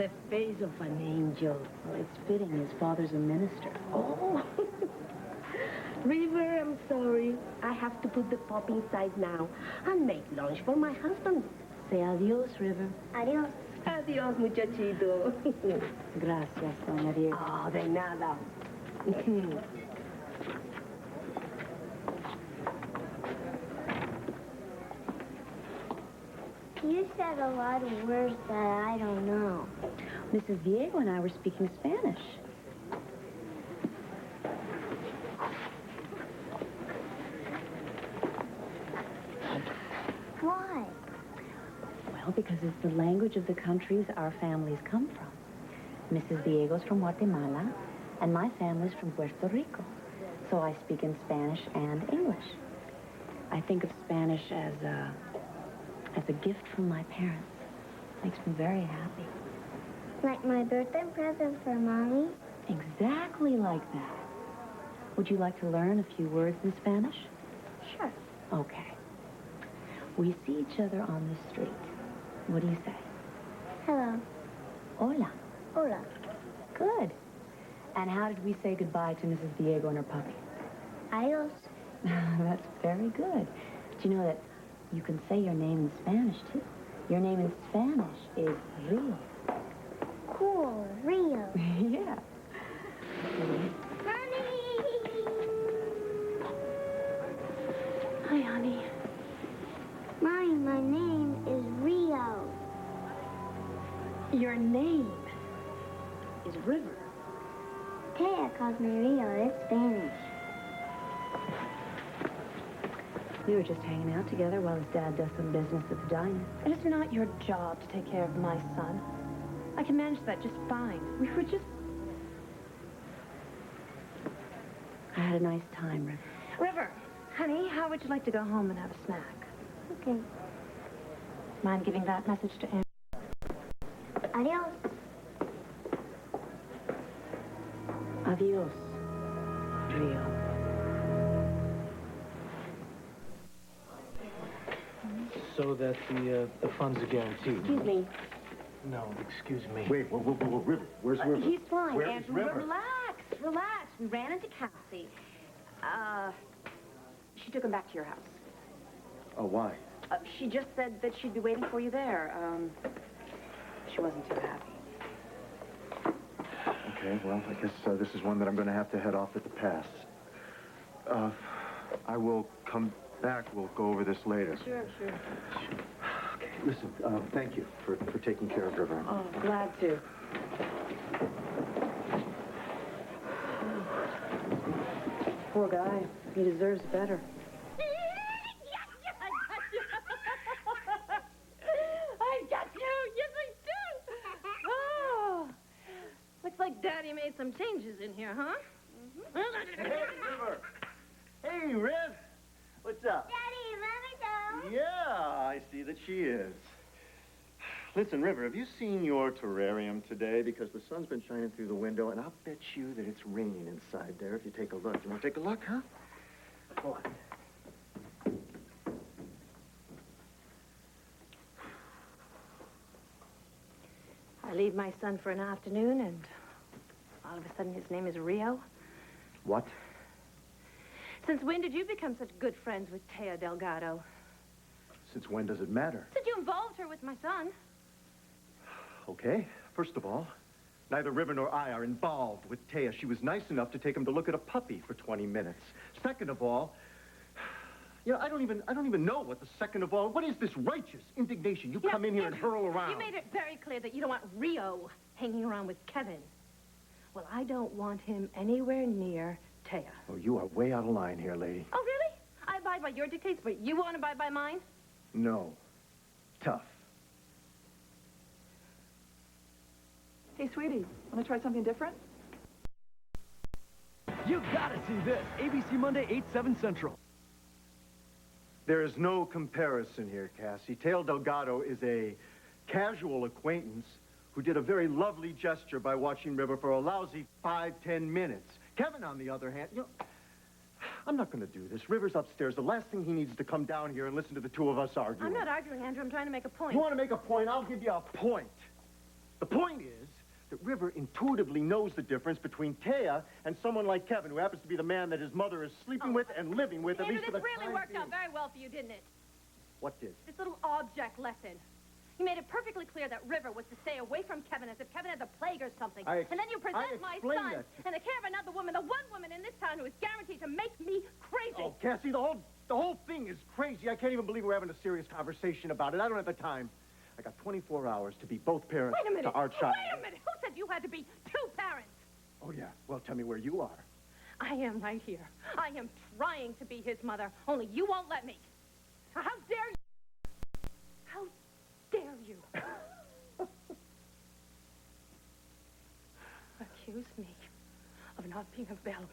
the face of an angel. Well, it's fitting. His father's a minister. Oh. River, I'm sorry. I have to put the pup inside now and make lunch for my husband. Say adios, River. Adios. Adios, muchachito. Gracias, doña Diego. Oh, de nada. You said a lot of words that I don't know. Mrs. Diego and I were speaking Spanish. Why? Well, because it's the language of the countries our families come from. Mrs. Diego's from Guatemala, and my family's from Puerto Rico. So I speak in Spanish and English. I think of Spanish as a gift from my parents. Makes me very happy. Like my birthday present for Mommy? Exactly like that. Would you like to learn a few words in Spanish? Sure. Okay. We see each other on the street. What do you say? Hello. Hola. Hola. Good. And how did we say goodbye to Mrs. Diego and her puppy? Adios. That's very good. Do you know that you can say your name in Spanish, too? Your name in Spanish is Rio. Cool. Rio. Yeah. Hi, honey. Mommy, my name is Rio. Your name is River. Taya calls me Rio. It's Spanish. We were just hanging out together while his dad does some business at the diner. It is not your job to take care of my son. I can manage that just fine. We were just... I had a nice time, River. River, honey, how would you like to go home and have a snack? Okay. Mind giving that message to Anne? Adios. Adios, Rio. So that the funds are guaranteed. Excuse me. No, excuse me. Wait, whoa, River. Where's River? He's fine, Where is Andrew. River? Relax. We ran into Cassie. She took him back to your house. Oh, why? She just said that she'd be waiting for you there. She wasn't too happy. Okay, well, I guess this is one that I'm going to have to head off at the pass. I will come back. We'll go over this later. Sure. Okay, listen, thank you for taking care of River. Oh, glad to. Poor guy. He deserves better. I got you! Yes, I do! Oh! Looks like Daddy made some changes in here, huh? Hey, River! Hey, Riv! What's up? Daddy, let me go. Yeah, I see that she is. Listen, River, have you seen your terrarium today? Because the sun's been shining through the window, and I'll bet you that it's raining inside there if you take a look. You want to take a look, huh? Go on. I leave my son for an afternoon, and all of a sudden his name is Rio. What? Since when did you become such good friends with Taya Delgado? Since when does it matter? Since you involved her with my son. Okay, first of all, neither River nor I are involved with Taya. She was nice enough to take him to look at a puppy for 20 minutes. Second of all, you know, I don't even know what the second of all, what is this righteous indignation? You come in here and hurl around. You made it very clear that you don't want Rio hanging around with Kevin. Well, I don't want him anywhere near Taya. Oh, you are way out of line here, lady. Oh, really? I abide by your dictates, but you want to abide by mine? No. Tough. Hey, sweetie, want to try something different? You gotta see this. ABC Monday, 8, 7 Central. There is no comparison here, Cassie. Taya Delgado is a casual acquaintance who did a very lovely gesture by watching River for a lousy 5-10 minutes. Kevin, on the other hand, you know, I'm not going to do this. River's upstairs. The last thing he needs is to come down here and listen to the two of us arguing. I'm not arguing, Andrew. I'm trying to make a point. You want to make a point? I'll give you a point. The point is that River intuitively knows the difference between Taya and someone like Kevin, who happens to be the man that his mother is sleeping with and living with, at Andrew, least for the this really time worked being. out very well for you, didn't it? What did? This little object lesson. You made it perfectly clear that River was to stay away from Kevin as if Kevin had the plague or something. And then you present my son in the care of another woman, the one woman in this town who is guaranteed to make me crazy. Oh, Cassie, the whole thing is crazy. I can't even believe we're having a serious conversation about it. I don't have the time. I got 24 hours to be both parents Wait a minute. to our child. Wait a minute. Who said you had to be two parents? Oh, yeah. Well, tell me where you are. I am right here. I am trying to be his mother, only you won't let me. How dare you? How dare you? Accuse me of not being available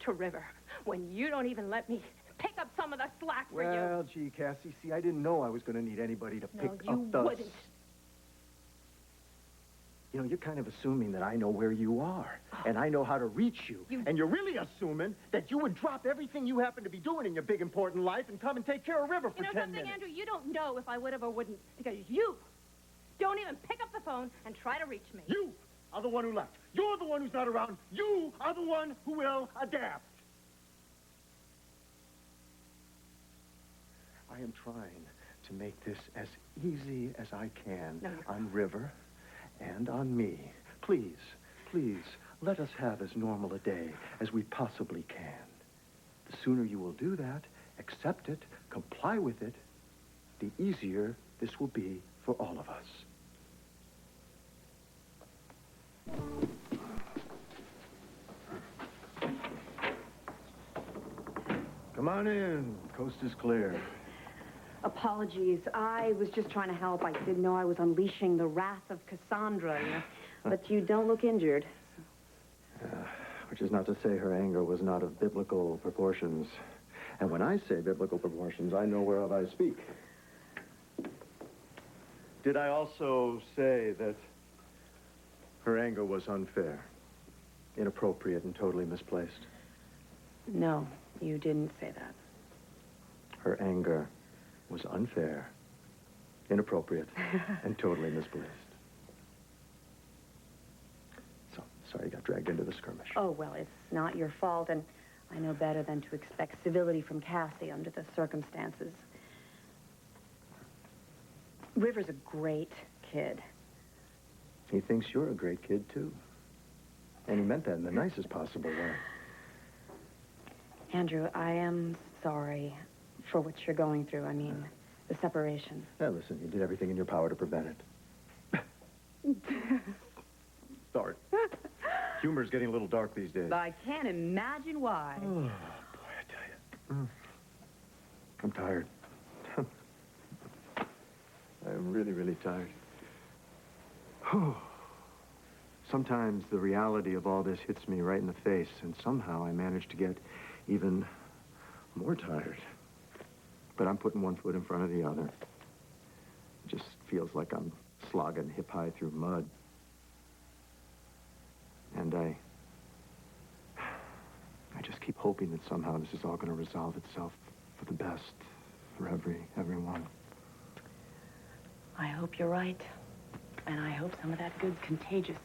to River when you don't even let me pick up some of the slack for you. Well, gee, Cassie, see, I didn't know I was going to need anybody to pick up the... wouldn't. You know, you're kind of assuming that I know where you are, and I know how to reach you. And you're really assuming that you would drop everything you happen to be doing in your big, important life and come and take care of River for 10 minutes. You know something, Andrew? You don't know if I would have or wouldn't, because you don't even pick up the phone and try to reach me. You are the one who left. You're the one who's not around. You are the one who will adapt. I am trying to make this as easy as I can on River and on me. Please, please, let us have as normal a day as we possibly can. The sooner you will do that, accept it, comply with it, the easier this will be for all of us. Come on in. Coast is clear. Apologies. I was just trying to help. I didn't know I was unleashing the wrath of Cassandra, you know. But you don't look injured. Which is not to say her anger was not of biblical proportions. And when I say biblical proportions, I know whereof I speak. Did I also say that her anger was unfair, inappropriate, and totally misplaced? No, you didn't say that. Her anger was unfair, inappropriate, and totally misplaced. So, sorry you got dragged into the skirmish. Oh, well, it's not your fault, and I know better than to expect civility from Cassie under the circumstances. River's a great kid. He thinks you're a great kid, too. And he meant that in the nicest possible way. Andrew, I am sorry for what you're going through. I mean, the separation. Now, listen, you did everything in your power to prevent it. Sorry. Humor's getting a little dark these days. I can't imagine why. Oh, boy, I tell you. I'm tired. I'm really, really tired. Sometimes the reality of all this hits me right in the face, and somehow I manage to get even more tired. But I'm putting one foot in front of the other. It just feels like I'm slogging hip high through mud. And I just keep hoping that somehow this is all going to resolve itself for the best for everyone. I hope you're right. And I hope some of that good's contagious.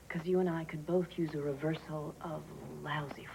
Because you and I could both use a reversal of lousy